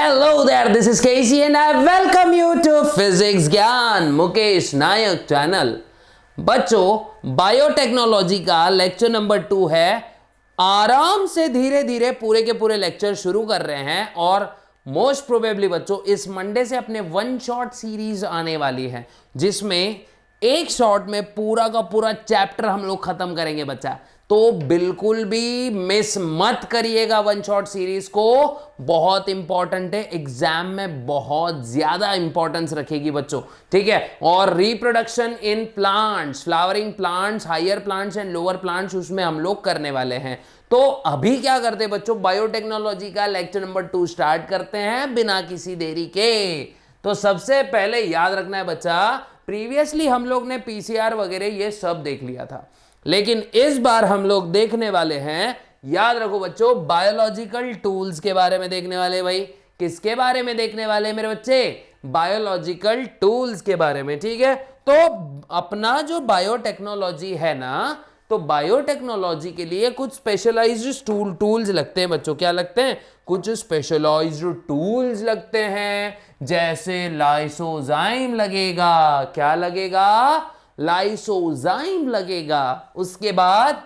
Hello there, this is Casey and I welcome you to physics ज्ञान मुकेश नायक channel. बच्चों, biotechnology का lecture number 2 है। आराम से धीरे धीरे पूरे के पूरे लेक्चर शुरू कर रहे हैं और मोस्ट प्रोबेबली बच्चों इस मंडे से अपने वन शॉट सीरीज आने वाली है, जिसमें एक शॉट में पूरा का पूरा चैप्टर हम लोग खत्म करेंगे बच्चा। तो बिल्कुल भी मिस मत करिएगा वन शॉट सीरीज को, बहुत इंपॉर्टेंट है, एग्जाम में बहुत ज्यादा इंपॉर्टेंस रखेगी बच्चों, ठीक है। और reproduction in plants, flowering plants, higher plants and lower plants, उसमें हम लोग करने वाले हैं। तो अभी क्या करते हैं बच्चों, बायोटेक्नोलॉजी का लेक्चर नंबर 2 स्टार्ट करते हैं बिना किसी देरी के। तो सबसे पहले याद रखना है बच्चा, प्रीवियसली हम लोग ने पीसीआर वगैरह ये सब देख लिया था, लेकिन इस बार हम लोग देखने वाले हैं, याद रखो बच्चों, बायोलॉजिकल टूल्स के बारे में देखने वाले। भाई किसके बारे में देखने वाले मेरे बच्चे? बायोलॉजिकल टूल्स के बारे में, ठीक है। तो अपना जो बायोटेक्नोलॉजी है ना, तो बायोटेक्नोलॉजी के लिए कुछ स्पेशलाइज्ड टूल्स लगते हैं बच्चों। क्या लगते हैं? कुछ स्पेशलाइज्ड टूल्स लगते हैं, जैसे लाइसोजाइम लगेगा। क्या लगेगा? लाइसोजाइम लगेगा। उसके बाद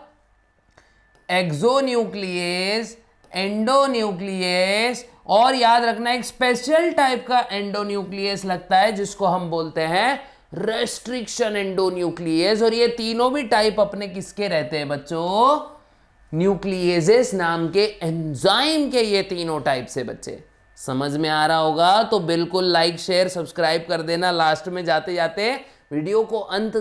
एक्सोन्यूक्लियस, एंडोन्यूक्लियस, और याद रखना एक स्पेशल टाइप का एंडोन्यूक्लियस लगता है जिसको हम बोलते हैं रेस्ट्रिक्शन एंडोन्यूक्लियस। और ये तीनों भी टाइप अपने किसके रहते हैं बच्चों? न्यूक्लियेजेस नाम के एंजाइम के ये तीनों टाइप से बच्चे। समझ में आ रहा होगा तो बिल्कुल लाइक शेयर सब्सक्राइब कर देना। लास्ट में जाते जाते वीडियो को अंत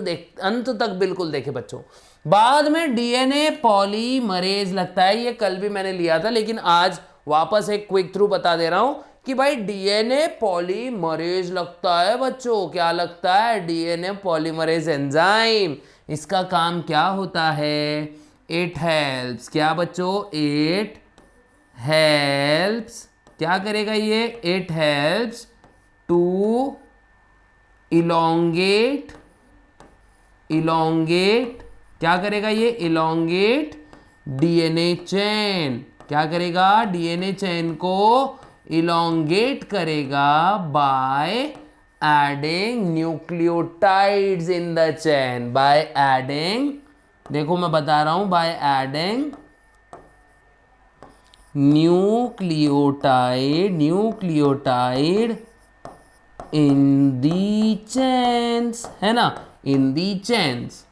तक बिल्कुल देखे बच्चों। बाद में डीएनए पॉलीमरेज लगता है, ये कल भी मैंने लिया था, लेकिन आज वापस एक क्विक थ्रू बता दे रहा हूं कि भाई डीएनए पॉलीमरेज लगता है बच्चों। क्या लगता है? DNA polymerase enzyme. इसका काम क्या होता है? इट हेल्प्स, क्या बच्चों? इट हेल्प्स, क्या करेगा ये? इट हेल्प्स टू इलोंगेट, क्या करेगा ये? Elongate DNA chain. क्या करेगा? डीएनए चेन को इलोंगेट करेगा by adding nucleotides in the chain. By adding, देखो मैं बता रहा हूं, by adding nucleotide in the chains, है ना, इन दी चेन्स।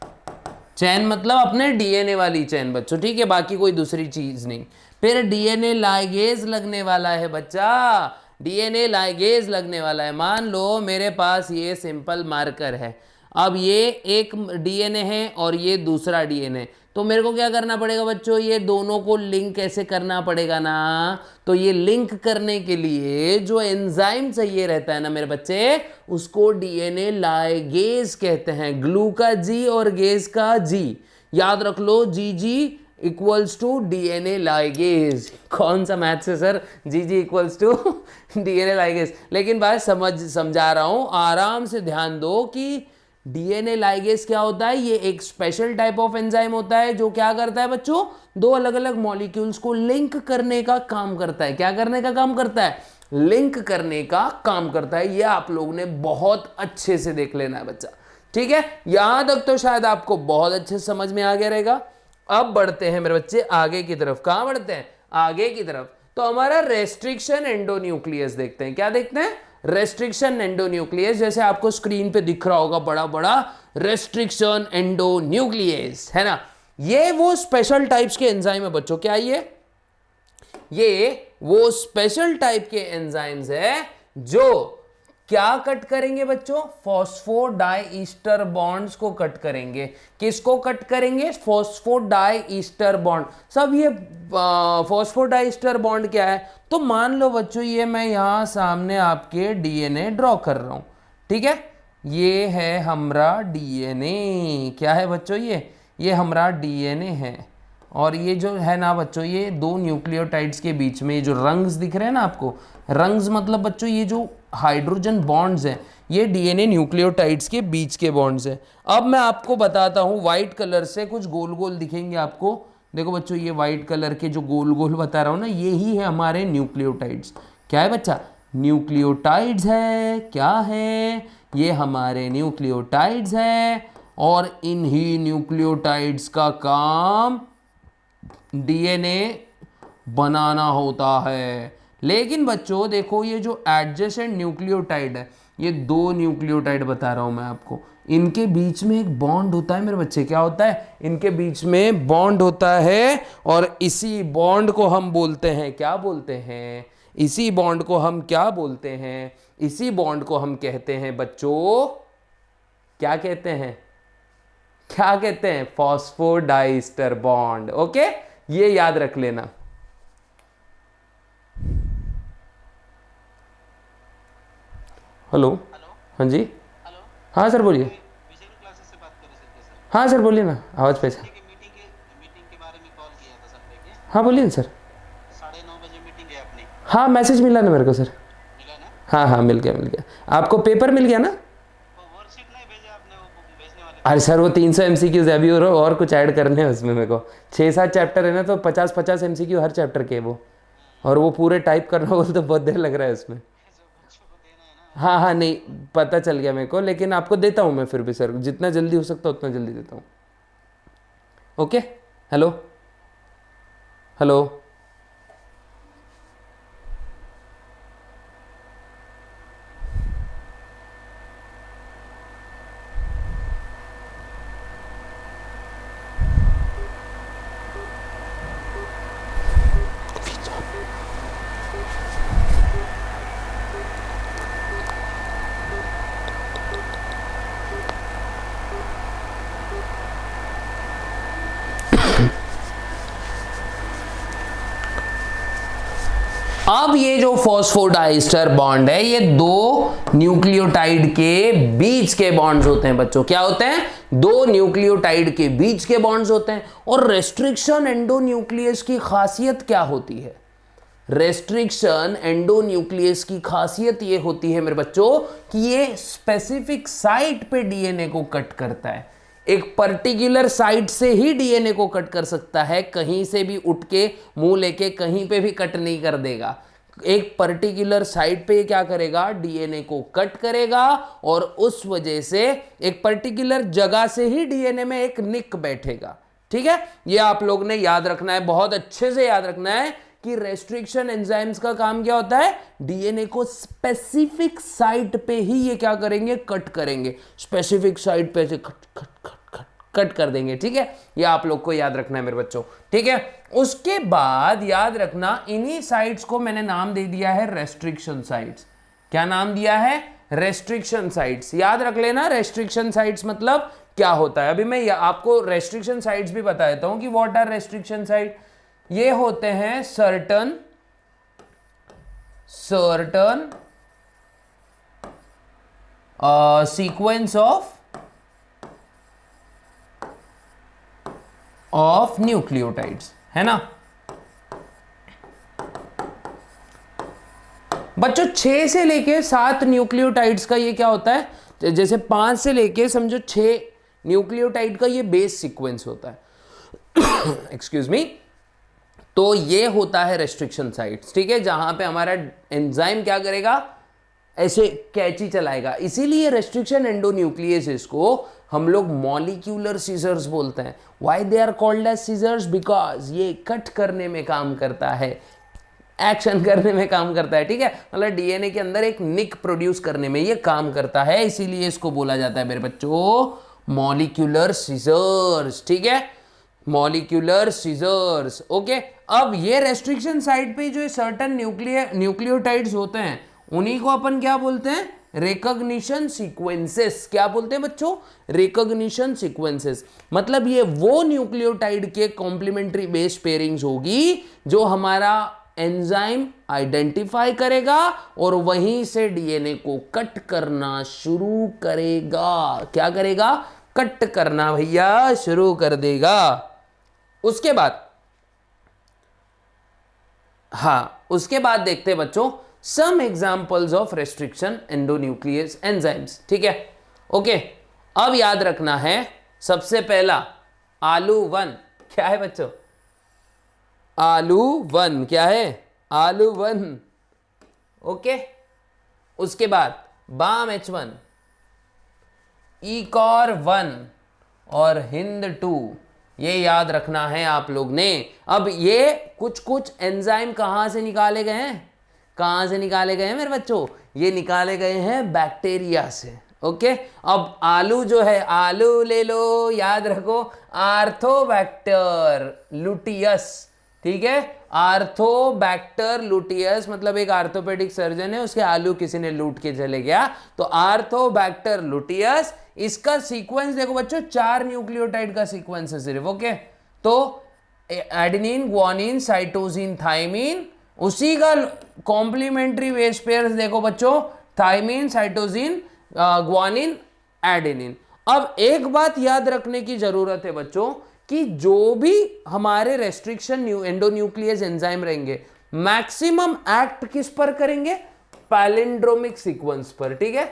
चेन मतलब अपने डीएनए वाली चेन बच्चों, ठीक है, बाकी कोई दूसरी चीज नहीं। फिर डीएनए लाइगेज लगने वाला है बच्चा, डीएनए लाइगेज लगने वाला है। मान लो मेरे पास ये सिंपल मार्कर है, अब ये एक डीएनए है और ये दूसरा डीएनए, तो मेरे को क्या करना पड़ेगा बच्चों? ये दोनों को लिंक कैसे करना पड़ेगा ना। तो ये लिंक करने के लिए जो एंजाइम चाहिए रहता है ना मेरे बच्चे, उसको डीएनए लाइगेज कहते हैं। ग्लू का जी और गेज का जी याद रख लो, G equals to DNA ligase. कौन सा मैथ से sir? G equals to DNA ligase. लेकिन बात समझा रहा हूं, आराम से ध्यान दो कि डीएनए लाइगेज क्या होता है। ये एक स्पेशल टाइप ऑफ एंजाइम होता है जो क्या करता है बच्चों? दो अलग अलग मॉलिक्यूल्स को लिंक करने का काम करता है। क्या करने का काम करता है? लिंक करने का काम करता है। ये आप लोगों ने बहुत अच्छे से देख लेना है बच्चा, ठीक है। यहां तक तो शायद आपको बहुत अच्छे से समझ में आ गया रहेगा। अब बढ़ते हैं मेरे बच्चे आगे की तरफ। कहां बढ़ते हैं? आगे की तरफ। तो हमारा रेस्ट्रिक्शन एंडोन्यूक्लियस देखते हैं। क्या देखते हैं? Restriction endonuclease. जैसे आपको स्क्रीन पे दिख रहा होगा बड़ा बड़ा रेस्ट्रिक्शन एंडोन्यूक्लियस, है ना। ये वो स्पेशल टाइप्स के एंजाइम है बच्चों। क्या ये वो स्पेशल टाइप के एंजाइम्स है जो क्या कट करेंगे बच्चों? फॉस्फोडाइईस्टर बॉन्ड्स को कट करेंगे। किसको कट करेंगे? फॉस्फोडाइईस्टर बॉन्ड। सब ये फॉस्फोडाइईस्टर बॉन्ड क्या है? तो मान लो बच्चों, ये मैं यहां सामने आपके डीएनए ड्रॉ कर रहा हूं, ठीक है। ये है हमारा डीएनए। क्या है बच्चों? ये हमारा डीएनए है। और ये जो है ना बच्चों, ये दो न्यूक्लियोटाइड्स के बीच में ये जो रंग्स दिख रहे हैं ना आपको, रंग्स मतलब बच्चों ये जो हाइड्रोजन बॉन्ड्स हैं, ये डीएनए न्यूक्लियोटाइड्स के बीच के बॉन्ड्स हैं। अब मैं आपको बताता हूँ, व्हाइट कलर से कुछ गोल गोल दिखेंगे आपको। देखो बच्चों, ये व्हाइट कलर के जो गोल गोल बता रहा हूँ ना, ये ही है हमारे न्यूक्लियोटाइड्स। क्या है बच्चा? न्यूक्लियोटाइड्स है। क्या है? ये हमारे न्यूक्लियोटाइड्स है और इन्हीं न्यूक्लियोटाइड्स का काम डीएनए बनाना होता है। लेकिन बच्चों देखो, ये जो एडजेसेंट न्यूक्लियोटाइड है, ये दो न्यूक्लियोटाइड बता रहा हूं मैं आपको, इनके बीच में एक बॉन्ड होता है मेरे बच्चे। क्या होता है? इनके बीच में बॉन्ड होता है और इसी बॉन्ड को हम बोलते हैं, क्या बोलते हैं? इसी बॉन्ड को हम क्या बोलते हैं? इसी बॉन्ड को हम कहते हैं बच्चों, क्या कहते हैं? क्या कहते हैं? Phosphodiester bond. ओके, ये याद रख लेना। हेलो। हाँ जी। हेलो। हाँ सर बोलिए। विजय क्लासेस से बात कर रहे सर। हाँ सर बोलिए ना, आवाज़ पे। मीटिंग के बारे में कॉल किया था सर देखिए। हाँ बोलिए ना सर। 9:30 बजे मीटिंग है अपनी। हाँ मैसेज मिला ना मेरे को सर। मिला ना? हाँ हाँ मिल गया मिल गया। आपको पेपर मिल गया ना? वो वर्कशीट नहीं भेजा आपने, वो भेजने वाले अरे सर वो 300 MCQs है अभी, और कुछ ऐड करने हैं उसमें मेरे को। 6-7 चैप्टर है ना, तो 50-50 MCQ हर चैप्टर के वो, और वो पूरे टाइप करना बोल तो बहुत देर लग रहा है उसमें। जो बच्चों को देना है ना। हाँ हाँ नहीं, पता चल गया मेरे को, लेकिन आपको देता हूँ मैं फिर भी सर, जितना जल्दी हो सकता है उतना जल्दी देता हूँ। ओके। Hello hello. अब ये जो फॉस्फोडाइस्टर बॉन्ड है, ये दो न्यूक्लियोटाइड के बीच के बॉन्ड्स होते हैं बच्चों। क्या होते हैं? दो न्यूक्लियोटाइड के बीच के बॉन्ड्स होते हैं। और रेस्ट्रिक्शन एंडोन्यूक्लियस की खासियत क्या होती है? रेस्ट्रिक्शन एंडोन्यूक्लियस की खासियत ये होती है मेरे बच्चों कि ये स्पेसिफिक साइट पे डीएनए को कट करता है। एक पर्टिकुलर साइट से ही डीएनए को कट कर सकता है, कहीं से भी उठ के मुंह लेके कहीं पे भी कट नहीं कर देगा। एक पर्टिकुलर साइट पे क्या करेगा? डीएनए को कट करेगा, और उस वजह से एक पर्टिकुलर जगह से ही डीएनए में एक निक बैठेगा। ठीक है, ये आप लोग ने याद रखना है, बहुत अच्छे से याद रखना है कि रेस्ट्रिक्शन एंजाइम्स का काम क्या होता है? डीएनए को स्पेसिफिक साइट पे ही ये क्या करेंगे? कट करेंगे। स्पेसिफिक साइट पे से cut cut cut cut cut कर देंगे। ठीक है, ये आप लोग को याद रखना है मेरे बच्चों। ठीक है, उसके बाद याद रखना, इन्हीं साइट्स को मैंने नाम दे दिया है रेस्ट्रिक्शन साइट्स। क्या नाम दिया है? Restriction sites. याद रख लेना, रेस्ट्रिक्शन साइट्स मतलब क्या होता है। अभी मैं आपको रेस्ट्रिक्शन साइट्स भी बता देता हूं कि व्हाट आर रेस्ट्रिक्शन साइट। ये होते हैं सर्टन सीक्वेंस ऑफ न्यूक्लियोटाइड्स, है ना बच्चों? 6 से लेके 7 न्यूक्लियोटाइड्स का ये क्या होता है? जैसे 5 से लेके समझो 6 न्यूक्लियोटाइड का ये बेस सीक्वेंस होता है। Excuse me. तो ये होता है रेस्ट्रिक्शन साइट्स। ठीक है, जहां पे हमारा एंजाइम क्या करेगा? ऐसे कैची चलाएगा। इसीलिए रेस्ट्रिक्शन एंडोन्यूक्लियस को हम लोग मॉलिक्यूलर सीजर्स बोलते हैं। Why they are called as scissors? Because ये कट करने में काम करता है, एक्शन करने में काम करता है। ठीक है, मतलब डीएनए के अंदर एक निक प्रोड्यूस करने में ये काम करता है, इसीलिए इसको बोला जाता है मेरे बच्चों मॉलिक्यूलर सीजर्स। ठीक है, मॉलिक्यूलर सीजर्स। ओके, अब ये रेस्ट्रिक्शन साइट पे जो सर्टन न्यूक्लियोटाइड्स होते हैं, उन्हीं को अपन क्या बोलते हैं? Recognition sequences. क्या बोलते हैं बच्चों? Recognition sequences. मतलब ये वो न्यूक्लियोटाइड के कॉम्प्लीमेंट्री बेस पेयरिंग्स होगी जो हमारा एंजाइम आइडेंटिफाई करेगा और वहीं से डीएनए को कट करना शुरू करेगा। क्या करेगा? कट करना भैया शुरू कर देगा। उसके बाद, हाँ उसके बाद देखते हैं बच्चों some examples of restriction endonuclease enzymes. ठीक है, ओके। अब याद रखना है, सबसे पहला आलू 1 क्या है बच्चों? आलू 1 क्या है? आलू 1। ओके, उसके बाद बाम H1, इकॉर 1 और हिंद 2, ये याद रखना है आप लोग ने। अब ये कुछ कुछ एंजाइम कहां से निकाले गए हैं, कहां से निकाले गए हैं मेरे बच्चों, ये निकाले गए हैं बैक्टीरिया से। ओके, अब आलू जो है, आलू ले लो, याद रखो, आर्थोबैक्टर लुटियस, ठीक है, आर्थोबैक्टर लुटियस मतलब एक आर्थोपेडिक सर्जन है, उसके आलू किसी ने लूट के चले गया, तो आर्थोबैक्टर लुटियस, इसका सीक्वेंस देखो बच्चों, 4 न्यूक्लियोटाइड का सीक्वेंस है सिर्फ। ओके, तो एडेनिन, ग्वानिन, साइटोसिन, थाइमिन, उसी का कॉम्प्लीमेंट्री बेस पेयर्स देखो बच्चों, थाइमिन, साइटोसिन, ग्वानिन, एडेनिन। अब एक बात याद रखने की जरूरत है बच्चों कि जो भी हमारे रेस्ट्रिक्शन एंडोन्यूक्लियस एंजाइम रहेंगे, मैक्सिमम एक्ट किस पर करेंगे, पैलिंड्रोमिक सीक्वेंस पर, ठीक है,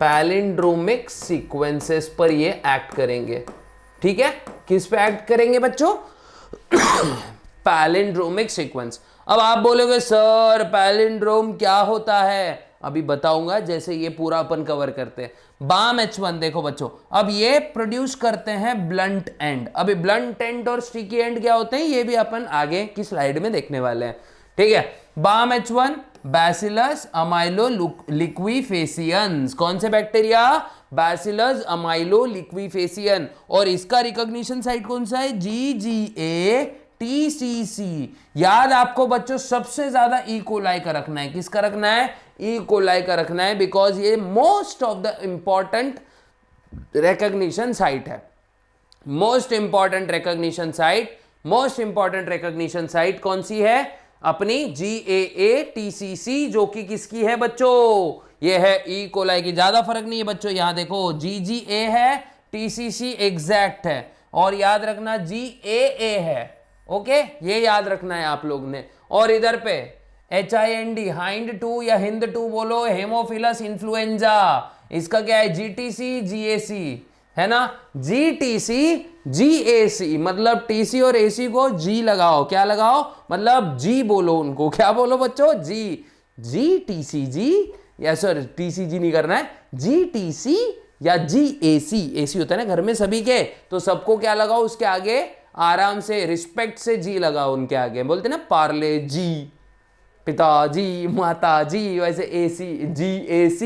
पैलिंड्रोमिक सीक्वेंसेस पर ये एक्ट करेंगे, ठीक है, किस पे एक्ट करेंगे बच्चों, पैलिंड्रोमिक सीक्वेंस। अब आप बोलोगे सर पैलिंड्रोम क्या होता है, अभी बताऊंगा जैसे ये पूरा अपन कवर करते हैं। बाम H1 देखो बच्चों, अब ये प्रोड्यूस करते हैं ब्लंट एंड। अभी ब्लंट एंड और स्टिकी एंड क्या होते हैं ये भी अपन आगे की स्लाइड में देखने वाले हैं, ठीक है। बाम H1 बैसिलस अमाइलो लिक्विफेसियंस, कौन से बैक्टीरिया, बैसिलस अमाइलो लिक्विफेसियन, और इसका रिकॉग्निशन साइट कौन सा है, GGA TCC। याद आपको बच्चों सबसे ज्यादा ई कोलाई का रखना है, किसका रखना है, ई कोलाई का रखना है, बिकॉज ये most of the important recognition site है, मोस्ट इंपॉर्टेंट रिकॉग्निशन साइट कौन सी है, अपनी GAA TCC, जो कि किसकी है बच्चों, ये है ई कोलाई की। ज्यादा फर्क नहीं है बच्चों, यहां देखो GGA है, TCC एग्जैक्ट है, और याद रखना GAA है। ओके, ये याद रखना है आप लोग ने। और इधर पे HIND, हाइंड 2 या हिंद 2 बोलो, हेमोफिलस इन्फ्लुएंजा, इसका क्या है, GTC GAC, है ना, GTC GAC, मतलब TC और AC को G लगाओ, क्या लगाओ, मतलब G बोलो उनको, क्या बोलो बच्चों, GTCG, या सर TCG नहीं करना है, GTC या GAC, AC होता है ना घर में सभी के, तो सबको क्या लगाओ उसके आगे, आराम से रिस्पेक्ट से G लगाओ उनके आगे, बोलते ना पार्ले जी, पिताजी, माताजी, वैसे AC GAC,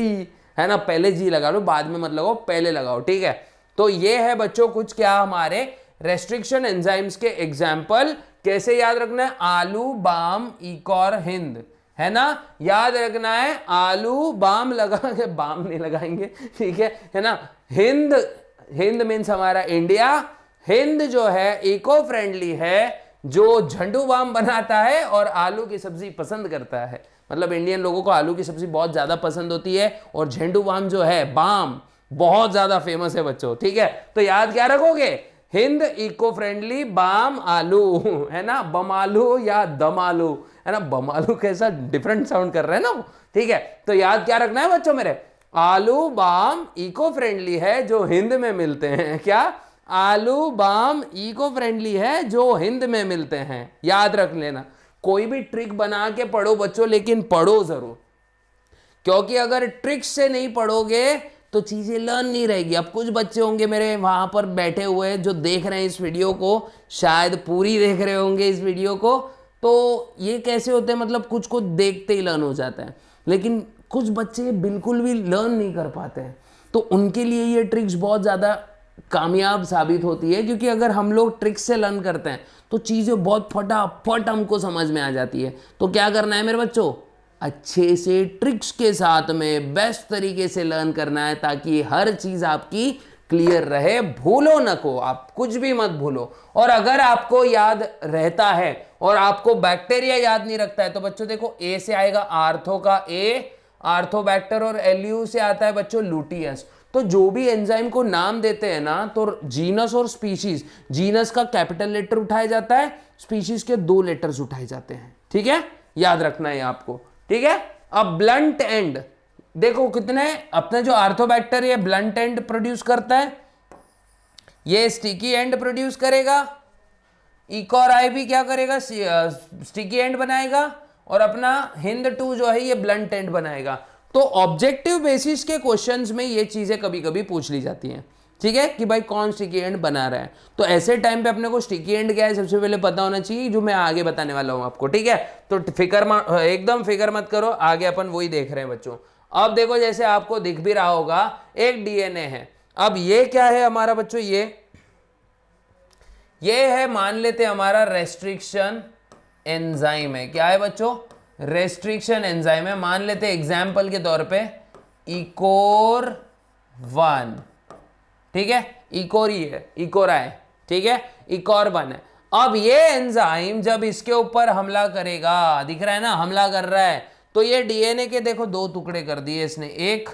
है ना, पहले G लगा लो, बाद में मत लगाओ, पहले लगाओ, ठीक है। तो ये है बच्चों कुछ क्या हमारे रेस्ट्रिक्शन एंजाइम्स के एग्जाम्पल। कैसे याद रखना है, आलू, बाम, इकॉर, हिंद, है ना, याद रखना है, आलू बाम लगा के, बाम नहीं लगाएंगे, ठीक है ना, हिंद मीन्स हमारा इंडिया, हिंद जो है इको फ्रेंडली है, जो झंडू बाम बनाता है और आलू की सब्जी पसंद करता है, मतलब इंडियन लोगों को आलू की सब्जी बहुत ज्यादा पसंद होती है, और झंडू बाम जो है, बाम बहुत ज्यादा फेमस है बच्चों, ठीक है। तो याद क्या रखोगे, हिंद इको फ्रेंडली, बाम आलू, है ना, बमालू या दमालू, है ना, बमालू कैसा डिफरेंट साउंड कर रहे हैं ना, ठीक है। तो याद क्या रखना है बच्चों मेरे, आलू बाम इको फ्रेंडली है जो हिंद में मिलते हैं, क्या, आलू बाम इको फ्रेंडली है जो हिंद में मिलते हैं, याद रख लेना। कोई भी ट्रिक बना के पढ़ो बच्चों, लेकिन पढ़ो जरूर, क्योंकि अगर ट्रिक्स से नहीं पढ़ोगे तो चीजें लर्न नहीं रहेगी। अब कुछ बच्चे होंगे मेरे वहां पर बैठे हुए जो देख रहे हैं इस वीडियो को, शायद पूरी देख रहे होंगे इस वीडियो को, तो ये कैसे होते हैं, मतलब कुछ को देखते ही लर्न हो जाता है, लेकिन कुछ बच्चे बिल्कुल भी लर्न नहीं कर पाते हैं, तो उनके लिए ये ट्रिक्स बहुत ज़्यादा कामयाब साबित होती है, क्योंकि अगर हम लोग ट्रिक्स से लर्न करते हैं तो चीज़ें बहुत फटाफट हमको समझ में आ जाती है। तो क्या करना है मेरे बच्चों, अच्छे से ट्रिक्स के साथ में बेस्ट तरीके से लर्न करना है, ताकि हर चीज़ आपकी क्लियर रहे, भूलो न को, आप कुछ भी मत भूलो। और अगर आपको याद रहता है और आपको बैक्टीरिया याद नहीं रखता है, तो बच्चों देखो ए से आएगा आर्थो का ए, आर्थोबैक्टर, और एलयू से आता है बच्चों लुटियस। तो जो भी एंजाइम को नाम देते हैं ना, तो जीनस और स्पीशीज, जीनस का कैपिटल लेटर उठाया जाता है, स्पीशीज के 2 लेटर्स उठाए जाते हैं, ठीक है, याद रखना है आपको, ठीक है। अब ब्लंट एंड देखो कितने, अपने जो आर्थोबैक्टर ये ब्लंट एंड प्रोड्यूस करता है, ये स्टिकी एंड प्रोड्यूस करेगा, इकोराई भी क्या करेगा, स्टिकी एंड बनाएगा, और अपना हिंद 2 जो है ये ब्लंट एंड बनाएगा। तो ऑब्जेक्टिव बेसिस के क्वेश्चंस में ये चीजें कभी कभी पूछ ली जाती हैं, ठीक है, कि भाई कौन स्टिकी एंड बना रहा है। तो ऐसे टाइम पे अपने को स्टिकी एंड क्या है सबसे पहले पता होना चाहिए, जो मैं आगे बताने वाला हूं आपको, ठीक है। तो एकदम फिक्र मत करो, आगे अपन वही देख रहे हैं बच्चों। अब देखो जैसे आपको दिख भी रहा होगा एक डीएनए है। अब ये क्या है हमारा बच्चों, ये है मान लेते हैं हमारा रेस्ट्रिक्शन एंजाइम है। क्या है बच्चों, रेस्ट्रिक्शन एंजाइम है। मान लेते हैं एग्जाम्पल के तौर पे इकोर 1, ठीक है, इकोर ही है, इकोरा है, ठीक है, इकोर 1 है। अब ये एंजाइम जब इसके ऊपर हमला करेगा, दिख रहा है ना, हमला कर रहा है, तो ये डीएनए के देखो 2 टुकड़े कर दिए इसने, 1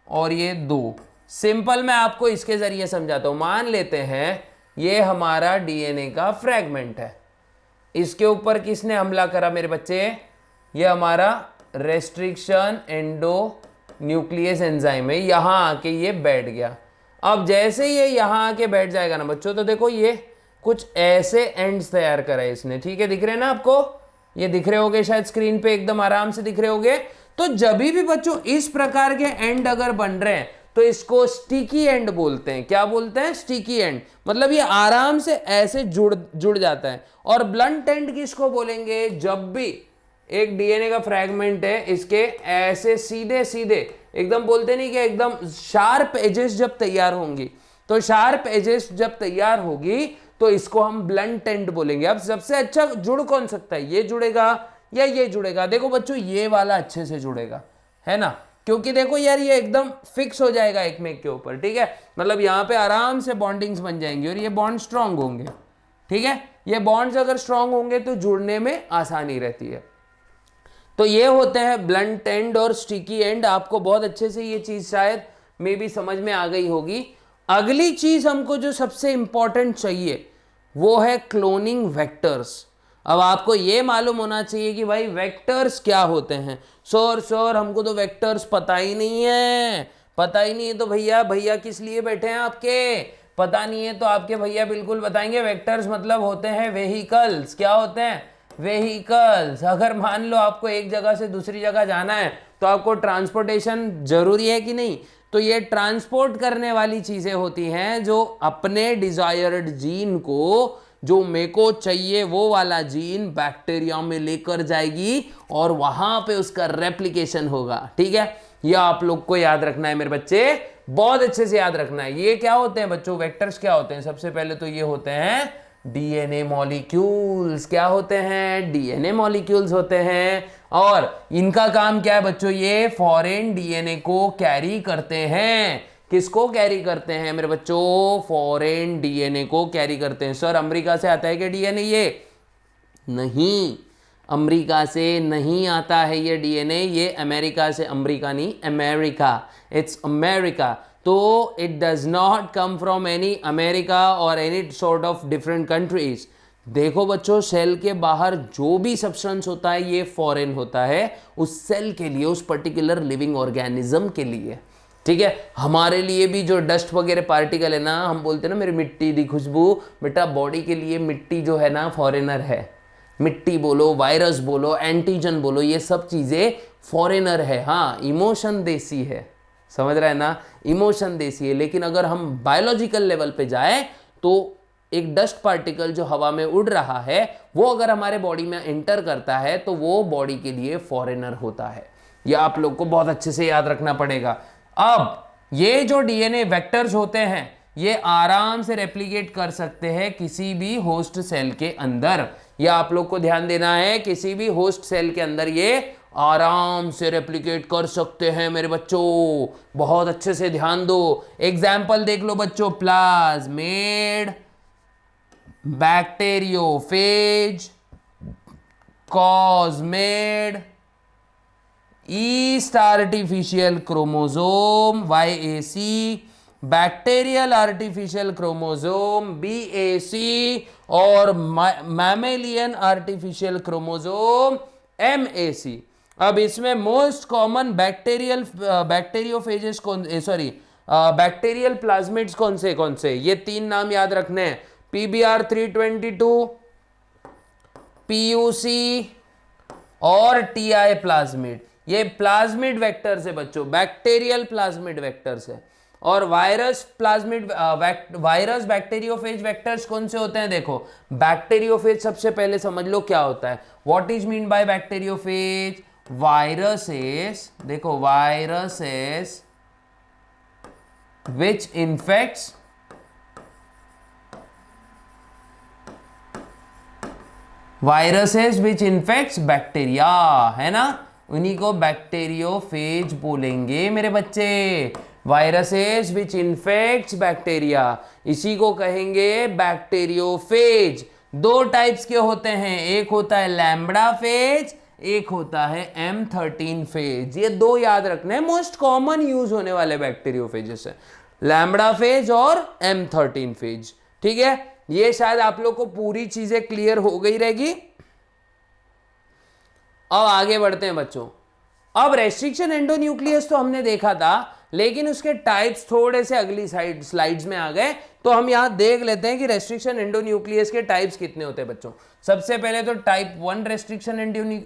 और ये 2। सिंपल मैं आपको इसके जरिए समझाता हूं। मान लेते हैं ये हमारा डीएनए का फ्रैगमेंट है, इसके ऊपर किसने हमला करा मेरे बच्चे, ये हमारा रेस्ट्रिक्शन एंडो न्यूक्लियस एंजाइम है, यहां आके ये बैठ गया। अब जैसे ये यहां आके बैठ जाएगा ना बच्चों, तो देखो ये कुछ ऐसे एंड्स तैयार करा है इसने, ठीक है, दिख रहे हैं ना आपको, ये दिख रहे होंगे शायद स्क्रीन पे, एकदम आराम से दिख रहे होंगे। तो जब भी बच्चों इस प्रकार के एंड अगर बन रहे हैं तो इसको स्टिकी एंड बोलते हैं। क्या बोलते हैं, स्टिकी एंड, मतलब ये आराम से ऐसे जुड़ जाता है। और ब्लंट एंड किसको बोलेंगे, जब भी एक डीएनए का फ्रैगमेंट है, इसके ऐसे सीधे सीधे एकदम, बोलते नहीं कि एकदम शार्प एजेस जब तैयार होंगी, तो शार्प एजेस जब तैयार होगी तो इसको हम ब्लंट एंड बोलेंगे। अब सबसे अच्छा जुड़ कौन सकता है, ये जुड़ेगा या ये जुड़ेगा। देखो बच्चों ये वाला अच्छे से जुड़ेगा, है ना, क्योंकि देखो यार ये एकदम फिक्स हो जाएगा एक में के ऊपर, ठीक है, मतलब यहाँ पे आराम से बॉन्डिंग्स बन जाएंगी और ये बॉन्ड स्ट्रांग होंगे, ठीक है। ये बॉन्ड्स अगर स्ट्रांग होंगे तो जुड़ने में आसानी रहती है। तो ये होते हैं ब्लंट एंड और स्टिकी एंड। आपको बहुत अच्छे से ये चीज शायद मे भी समझ में आ गई होगी। अगली चीज हमको जो सबसे इंपॉर्टेंट चाहिए वो है क्लोनिंग वेक्टर्स। अब आपको ये मालूम होना चाहिए कि भाई वेक्टर्स क्या होते हैं। सर हमको तो वेक्टर्स पता ही नहीं है, पता ही नहीं है। तो भैया किस लिए बैठे हैं आपके, पता नहीं है तो आपके भैया बिल्कुल बताएंगे। वेक्टर्स मतलब होते हैं व्हीकल्स। क्या होते हैं, व्हीकल्स। अगर मान लो आपको एक जगह से दूसरी जगह जाना है तो आपको ट्रांसपोर्टेशन जरूरी है कि नहीं, तो ये ट्रांसपोर्ट करने वाली चीजें होती हैं जो अपने डिजायर्ड जीन को, जो मेरे को चाहिए वो वाला जीन बैक्टीरिया में लेकर जाएगी और वहां पे उसका रेप्लिकेशन होगा, ठीक है। ये आप लोग को याद रखना है मेरे बच्चे, बहुत अच्छे से याद रखना है। ये क्या होते हैं बच्चों, वेक्टर्स क्या होते हैं, सबसे पहले तो ये होते हैं डीएनए मॉलिक्यूल्स। क्या होते हैं, डीएनए मॉलिक्यूल्स होते हैं। और इनका काम क्या है बच्चों, ये फॉरेन डीएनए को कैरी करते हैं। किसको कैरी करते हैं मेरे बच्चों, फॉरेन डीएनए को कैरी करते हैं। सर अमेरिका से आता है क्या डीएनए, ये नहीं, अमेरिका से नहीं आता है ये डीएनए, ये अमेरिका से, अमेरिका नहीं, अमेरिका, इट्स अमेरिका। तो it does not come from any America और any sort of different countries. देखो बच्चों सेल के बाहर जो भी सब्सटेंस होता है ये फॉरेन होता है उस सेल के लिए, उस पर्टिकुलर लिविंग ऑर्गेनिज्म के लिए, ठीक है। हमारे लिए भी जो डस्ट वगैरह पार्टिकल है ना, हम बोलते हैं ना मेरी मिट्टी दी खुशबू, बेटा बॉडी के लिए मिट्टी जो है ना फॉरेनर है। मिट्टी बोलो, वायरस बोलो, एंटीजन बोलो, ये सब चीजें फॉरेनर है। हाँ इमोशन देसी है, समझ रहे हैं ना, इमोशन देसी है। लेकिन अगर हम बायोलॉजिकल लेवल पे जाए तो एक डस्ट पार्टिकल जो हवा में उड़ रहा है वो अगर हमारे बॉडी में एंटर करता है तो वो बॉडी के लिए फॉरेनर होता है। यह आप लोग को बहुत अच्छे से याद रखना पड़ेगा। अब ये जो डीएनए वेक्टर्स होते हैं ये आराम से रेप्लिकेट कर सकते हैं किसी भी होस्ट सेल के अंदर। यह आप लोग को ध्यान देना है, किसी भी होस्ट सेल के अंदर ये आराम से रेप्लिकेट कर सकते हैं मेरे बच्चों, बहुत अच्छे से ध्यान दो। एग्जाम्पल देख लो बच्चों, plasmid, bacteriophage, cosmid, yeast artificial chromosome YAC, bacterial artificial chromosome BAC और मैमेलियन आर्टिफिशियल क्रोमोसोम MAC। अब इसमें most common bacteriophages bacterial plasmids कौन से, ये 3 नाम याद रखने हैं, PBR 322, PUC और टी प्लाज्मिड, ये प्लाज्मिड वेक्टर्स है बच्चों, बैक्टीरियल प्लाज्मिड वेक्टर्स है। और virus plasmid virus bacteriophage vectors कौन से होते हैं? देखो बैक्टीरियोफेज सबसे पहले समझ लो क्या होता है। What is mean by bacteriophage? Viruses, देखो वायरसेस which infects बैक्टीरिया, है ना, उन्हीं को बैक्टीरियोफेज बोलेंगे मेरे बच्चे। वायरसेस विच इन्फेक्ट्स बैक्टीरिया, इसी को कहेंगे बैक्टीरियोफेज। दो टाइप्स के होते हैं, एक होता है लैम्बडा फेज, एक होता है M13 फेज। ये दो याद रखने हैं, मोस्ट कॉमन यूज होने वाले बैक्टीरियोफेजेस है, लैम्बडा फेज और M13 फेज। ठीक है, ये शायद आप लोग को पूरी चीजें क्लियर हो गई रहेगी। अब आगे बढ़ते हैं बच्चों। अब रेस्ट्रिक्शन एंडोन्यूक्लियस तो हमने देखा था, लेकिन उसके टाइप्स थोड़े से अगली स्लाइड्स में आ गए, तो हम यहां देख लेते हैं कि रेस्ट्रिक्शन एंडोन्यूक्लियस के टाइप्स कितने होते हैं बच्चों। सबसे पहले तो type 1 restriction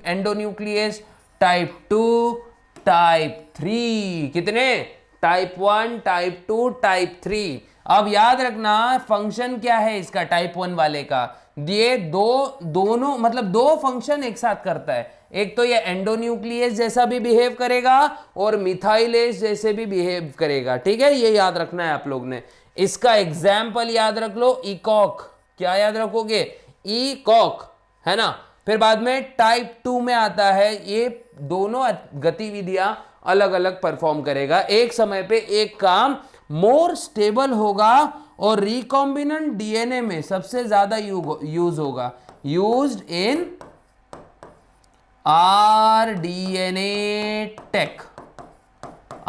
endonuclease, type 2, type 3, कितने? Type 1, type 2, type 3। अब याद रखना फंक्शन क्या है इसका, टाइप 1 वाले का, ये दोनों मतलब दो फंक्शन एक साथ करता है। एक तो ये एंडोन्यूक्लियस जैसा भी बिहेव करेगा और मिथाइलेज जैसे भी बिहेव करेगा। ठीक है, ये याद रखना है आप लोग ने। इसका एग्जाम्पल याद रख लो, इकॉक। क्या याद रखोगे? इकॉक, है ना। फिर बाद में टाइप 2 में आता है, ये दोनों गतिविधियां अलग अलग परफॉर्म करेगा, एक समय पे एक काम, मोर स्टेबल होगा और रिकॉम्बिनेंट डीएनए में सबसे ज्यादा यूज होगा, used in rDNA tech.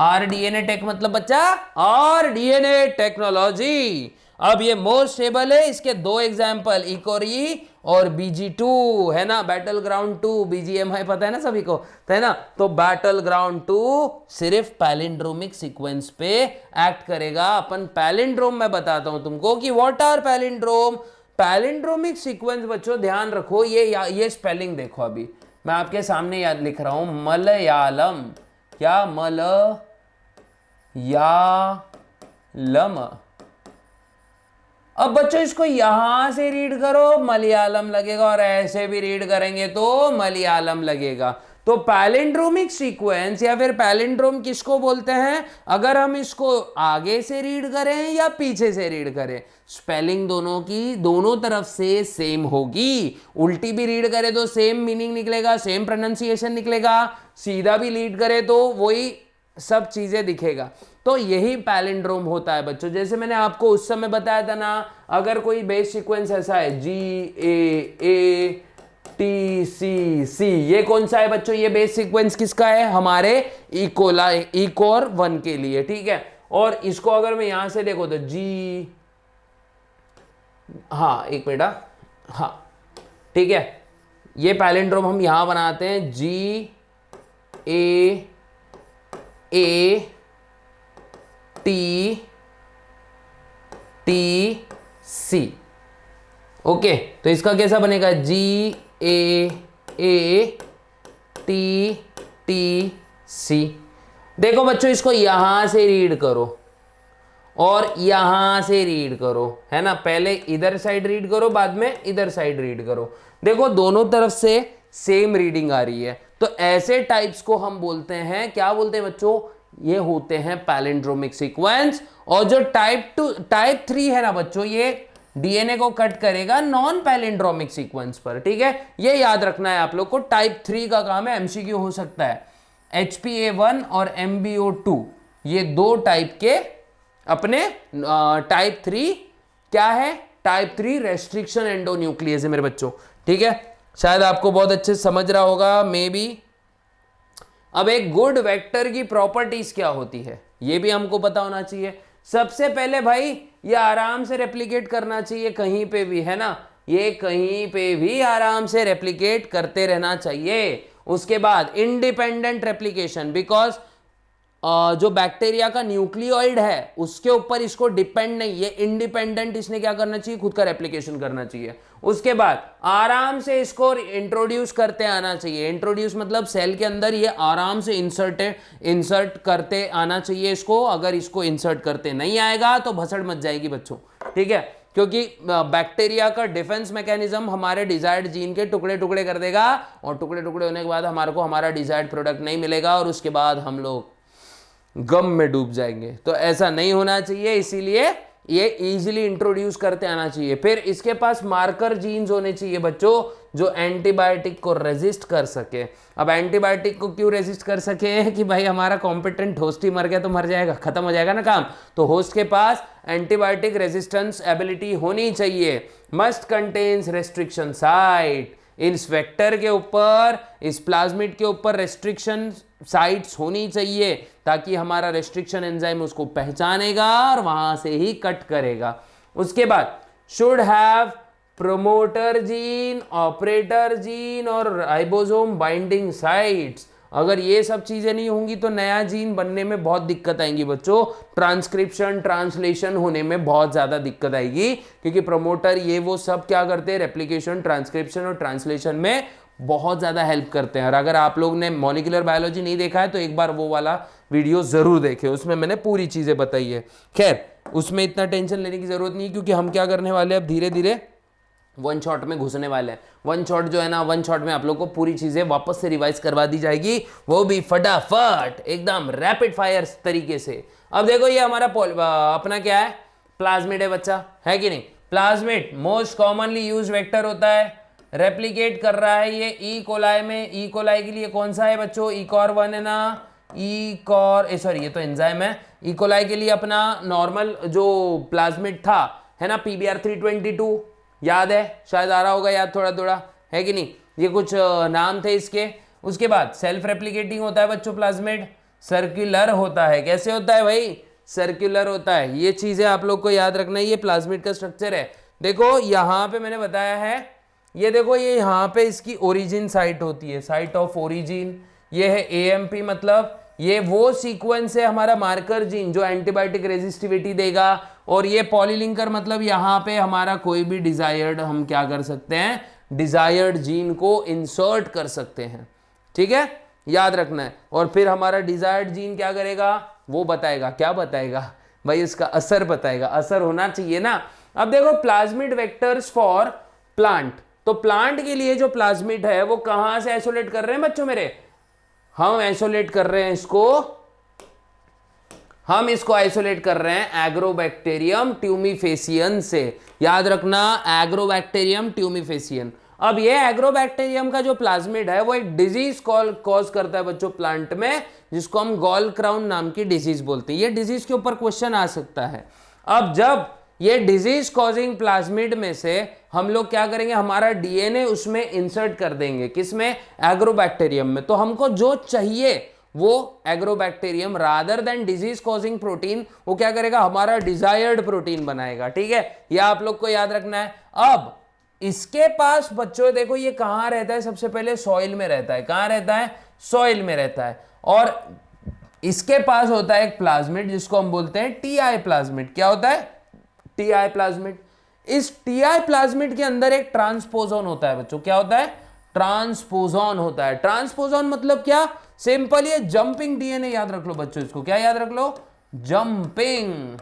RDNA tech मतलब बच्चा आरडीएनए टेक्नोलॉजी। अब ये मोर स्टेबल है, इसके दो एग्जाम्पल इकोरी और BG2, है ना, बैटल ग्राउंड 2, BGMI पता है ना सभी को, है ना। तो बैटल ग्राउंड 2 सिर्फ पैलिंड्रोमिक सीक्वेंस पे एक्ट करेगा। अपन पैलिंड्रोम में बताता हूं तुमको कि what are palindrome. Palindromic sequence बच्चों ध्यान रखो, ये स्पेलिंग देखो, अभी मैं आपके सामने याद लिख रहा हूं, मलयालम। क्या? मलयालम। अब बच्चों इसको यहां से रीड करो मलयालम लगेगा, और ऐसे भी रीड करेंगे तो मलयालम लगेगा। तो पैलिंड्रोमिक सीक्वेंस या फिर पैलिंड्रोम किसको बोलते हैं? अगर हम इसको आगे से रीड करें या पीछे से रीड करें, स्पेलिंग दोनों की दोनों तरफ से सेम होगी। उल्टी भी रीड करे तो सेम मीनिंग निकलेगा, सेम प्रोनाउंसिएशन निकलेगा, सीधा भी रीड करे तो वही सब चीजें दिखेगा। तो यही पैलिंड्रोम होता है बच्चों। जैसे मैंने आपको उस समय बताया था ना, अगर कोई बेस सीक्वेंस ऐसा है GAATCC, ये कौन सा है बच्चों? ये बेस सीक्वेंस किसका है? हमारे इकोर 1 के लिए। ठीक है, और इसको अगर मैं यहां से देखो तो हाँ एक मिनट, हाँ ठीक है, ये पैलिंड्रोम हम यहां बनाते हैं GAATTC। ओके, तो इसका कैसा बनेगा? GAATTC। देखो बच्चों, इसको यहां से रीड करो और यहां से रीड करो, है ना। पहले इधर साइड रीड करो, बाद में इधर साइड रीड करो। देखो दोनों तरफ से सेम रीडिंग आ रही है। तो ऐसे टाइप्स को हम बोलते हैं, क्या बोलते हैं बच्चों? ये होते हैं पैलिंड्रोमिक सीक्वेंस। और जो टाइप 3 है ना बच्चों, ये डीएनए को कट करेगा नॉन पैलिंड्रोमिक सीक्वेंस पर। ठीक है, ये याद रखना है आप लोग को। टाइप 3 का काम है, एमसीक्यू हो सकता है। HPA1 और MBO2, ये दो टाइप के अपने टाइप 3 क्या है? टाइप 3 रेस्ट्रिक्शन एंडोन्यूक्लियस है मेरे बच्चों। ठीक है, शायद आपको बहुत अच्छे से समझ रहा होगा, मे बी। अब एक गुड वेक्टर की प्रॉपर्टीज क्या होती है, ये भी हमको पता होना चाहिए। सबसे पहले भाई, ये आराम से रेप्लिकेट करना चाहिए कहीं पे भी, है ना। ये कहीं पे भी आराम से रेप्लिकेट करते रहना चाहिए। उसके बाद इंडिपेंडेंट रेप्लिकेशन, बिकॉज जो बैक्टीरिया का न्यूक्लियोइड है उसके ऊपर इसको डिपेंड नहीं, ये इंडिपेंडेंट इसने क्या करना चाहिए, खुद का रेप्लिकेशन करना चाहिए। उसके बाद आराम से इसको इंट्रोड्यूस करते आना चाहिए। इंट्रोड्यूस मतलब सेल के अंदर ये आराम से इंसर्ट करते आना चाहिए इसको। अगर इसको इंसर्ट करते नहीं आएगा तो भसड़ मच जाएगी बच्चों, ठीक है, क्योंकि बैक्टीरिया का डिफेंस मैकेनिज्म हमारे डिजायर्ड जीन के टुकड़े टुकड़े कर देगा, और टुकड़े टुकड़े होने के बाद हमारे को हमारा डिजायर्ड प्रोडक्ट नहीं मिलेगा, और उसके बाद हम लोग गम में डूब जाएंगे। तो ऐसा नहीं होना चाहिए, इसीलिए ये इजीली इंट्रोड्यूस करते आना चाहिए। फिर इसके पास मार्कर जीन्स होने चाहिए बच्चों, जो एंटीबायोटिक को रेजिस्ट कर सके। अब एंटीबायोटिक को क्यों रेजिस्ट कर सके, कि भाई हमारा कॉम्पिटेंट होस्ट ही मर गया तो मर जाएगा, खत्म हो जाएगा ना काम। तो होस्ट के पास एंटीबायोटिक रेजिस्टेंस एबिलिटी होनी चाहिए। मस्ट कंटेन्स रेस्ट्रिक्शन साइट, इस वेक्टर के ऊपर, इस प्लाज्मिड के ऊपर रेस्ट्रिक्शन साइट्स होनी चाहिए, ताकि हमारा रेस्ट्रिक्शन एंजाइम उसको पहचानेगा और वहां से ही कट करेगा। उसके बाद should have promoter gene, operator gene और राइबोसोम बाइंडिंग साइट्स। अगर ये सब चीजें नहीं होंगी तो नया जीन बनने में बहुत दिक्कत आएंगी बच्चों, ट्रांसक्रिप्शन ट्रांसलेशन होने में बहुत ज्यादा दिक्कत आएगी, क्योंकि प्रोमोटर ये वो सब क्या करते हैं, रेप्लिकेशन, ट्रांसक्रिप्शन और ट्रांसलेशन में बहुत ज्यादा हेल्प करते हैं। और अगर आप लोग ने मॉलिक्यूलर बायोलॉजी नहीं देखा है तो एक बार वो वाला वीडियो जरूर देखें, उसमें मैंने पूरी चीजें बताई है। खैर उसमें इतना टेंशन लेने की जरूरत नहीं, क्योंकि हम क्या करने वाले हैं, अब धीरे धीरे वन शॉट में घुसने वाले हैं। वन शॉट जो है ना, वन शॉट में आप लोग को पूरी चीजें वापस से रिवाइज करवा दी जाएगी, वो भी फटाफट एकदम रैपिड फायर तरीके से। अब देखो ये हमारा अपना क्या है, प्लाज्मिड है बच्चा, है कि नहीं। Plasmid most commonly use vector होता है, रेप्लिकेट कर रहा है ये ई कोलाई में। ई कोलाई के लिए कौन सा है बच्चों, ECOR1 है ना, सॉरी ये तो एंजाइम है। ई कोलाई के लिए अपना नॉर्मल जो प्लाज्मिड था है ना, PBr322, याद है, शायद आ रहा होगा याद थोड़ा थोड़ा, है कि नहीं, ये कुछ नाम थे इसके। उसके बाद सेल्फ रेप्लिकेटिंग होता है बच्चों प्लाज्मिड, सर्कुलर होता है। कैसे होता है भाई, सर्कुलर होता है। ये चीजें आप लोग को याद रखना है, ये प्लाज्मिड का स्ट्रक्चर है। देखो यहाँ पे मैंने बताया है, ये देखो ये यहाँ पे इसकी ओरिजिन साइट होती है, साइट ऑफ ओरिजिन। ये है AMP, मतलब ये वो सीक्वेंस है हमारा मार्कर जीन जो एंटीबायोटिक रेजिस्टिविटी देगा। और ये पॉलीलिंकर, मतलब यहाँ पे हमारा कोई भी डिजायर्ड हम क्या कर सकते हैं, डिजायर्ड जीन को इंसर्ट कर सकते हैं, ठीक है, याद रखना है। और फिर हमारा डिजायर्ड जीन क्या करेगा, वो बताएगा, क्या बताएगा भाई, इसका असर बताएगा, असर होना चाहिए ना। अब देखो प्लाज्मिड वेक्टर्स फॉर प्लांट, तो प्लांट के लिए जो प्लाज्मिड है वो कहां से आइसोलेट कर रहे हैं बच्चों मेरे, हम आइसोलेट कर रहे हैं हम इसको आइसोलेट कर रहे हैं एग्रोबैक्टीरियम ट्यूमिफेसियन से। याद रखना, एग्रोबैक्टीरियम ट्यूमिफेसियन। अब ये एग्रोबैक्टीरियम का जो प्लाज्मिड है वो एक डिजीज कॉज करता है बच्चों प्लांट में, जिसको हम गॉल क्राउन नाम की डिजीज बोलते हैं। ये डिजीज के ऊपर क्वेश्चन आ सकता है। अब जब ये डिजीज कॉजिंग प्लाज्मिड में से हम लोग क्या करेंगे, हमारा DNA उसमें इंसर्ट कर देंगे, किसमें, एग्रोबैक्टीरियम में। तो हमको जो चाहिए वो agrobacterium rather than disease causing protein, वो क्या करेगा, हमारा डिजायर्ड प्रोटीन बनाएगा, ठीक है, यह आप लोग को याद रखना है। अब इसके पास बच्चों देखो ये कहां रहता है, सबसे पहले सॉइल में रहता है। कहां रहता है, सॉइल में रहता है। और इसके पास होता है एक प्लाज्मिड जिसको हम बोलते हैं TI प्लाज्मिड। क्या होता है, TI प्लाज्मिड। इस TI प्लाज्मिड के अंदर एक ट्रांसपोजोन होता है बच्चों। क्या होता है, ट्रांसपोजोन होता है। ट्रांसपोजोन मतलब क्या, सिंपल ये जंपिंग DNA, याद रख लो बच्चों इसको, क्या याद रख लो, जंपिंग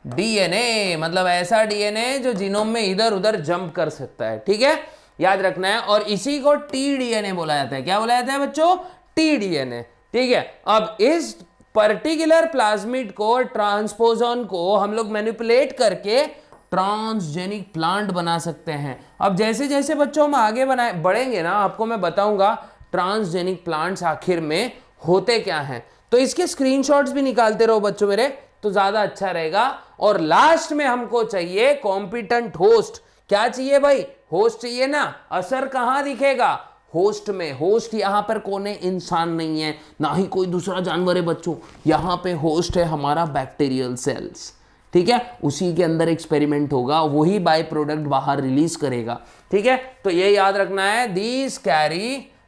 DNA, मतलब ऐसा DNA जो जीनोम में इधर उधर जंप कर सकता है, ठीक है, याद रखना है। और इसी को tDNA बोला जाता है। क्या बोला जाता है बच्चों, tDNA, ठीक है। अब इस पर्टिकुलर प्लाज्मिड को, ट्रांसपोजोन को हम लोग मैनिपुलेट करके ट्रांसजेनिक प्लांट बना सकते हैं। अब जैसे जैसे बच्चों हम आगे बढ़ेंगे ना, आपको मैं बताऊंगा ट्रांसजेनिक प्लांट्स आखिर में होते क्या हैं। तो इसके स्क्रीनशॉट्स भी निकालते रहो बच्चों मेरे, तो ज्यादा अच्छा रहेगा। और लास्ट में हमको चाहिए कॉम्पिटेंट होस्ट। क्या चाहिए भाई, होस्ट चाहिए ना। असर कहां दिखेगा, होस्ट में। होस्ट यहां पर कोने इंसान नहीं है, ना ही कोई दूसरा जानवर है बच्चों, यहां पे होस्ट है हमारा बैक्टीरियल सेल्स, ठीक है। उसी के अंदर एक्सपेरिमेंट होगा, वही बाय प्रोडक्ट बाहर रिलीज करेगा, ठीक है। तो ये याद रखना है,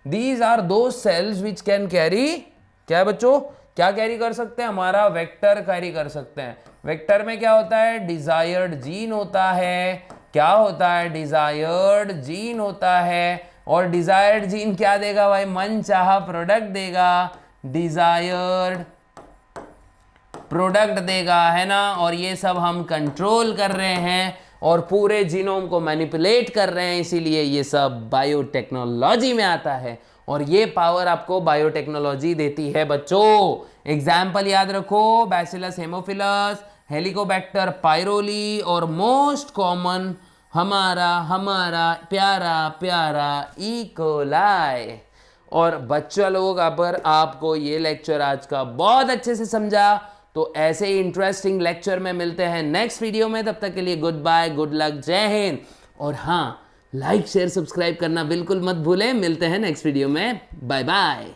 दीज आर दो सेल्स विच कैन कैरी क्या है बच्चों, क्या कैरी कर सकते हैं, हमारा वेक्टर कैरी कर सकते हैं। वेक्टर में क्या होता है, डिजायर्ड जीन होता है। क्या होता है, डिजायर्ड जीन होता है। और डिजायर्ड जीन क्या देगा भाई, मन चाहा प्रोडक्ट देगा, डिजायर्ड प्रोडक्ट देगा, है ना। और ये सब हम कंट्रोल कर रहे हैं और पूरे जीनोम को मैनिपुलेट कर रहे हैं, इसीलिए ये सब बायोटेक्नोलॉजी में आता है। और ये पावर आपको बायोटेक्नोलॉजी देती है बच्चों। एग्जाम्पल याद रखो, बैसिलस हेमोफिलस, हेलिकोबैक्टर पायरोली और मोस्ट कॉमन हमारा प्यारा प्यारा इकोलाई। और बच्चा लोग, अगर आपको ये लेक्चर आज का बहुत अच्छे से समझा तो ऐसे ही इंटरेस्टिंग लेक्चर में मिलते हैं नेक्स्ट वीडियो में। तब तक के लिए गुड बाय, गुड लक, जय हिंद। और हाँ, लाइक शेयर सब्सक्राइब करना बिल्कुल मत भूलें। मिलते हैं नेक्स्ट वीडियो में, बाय बाय।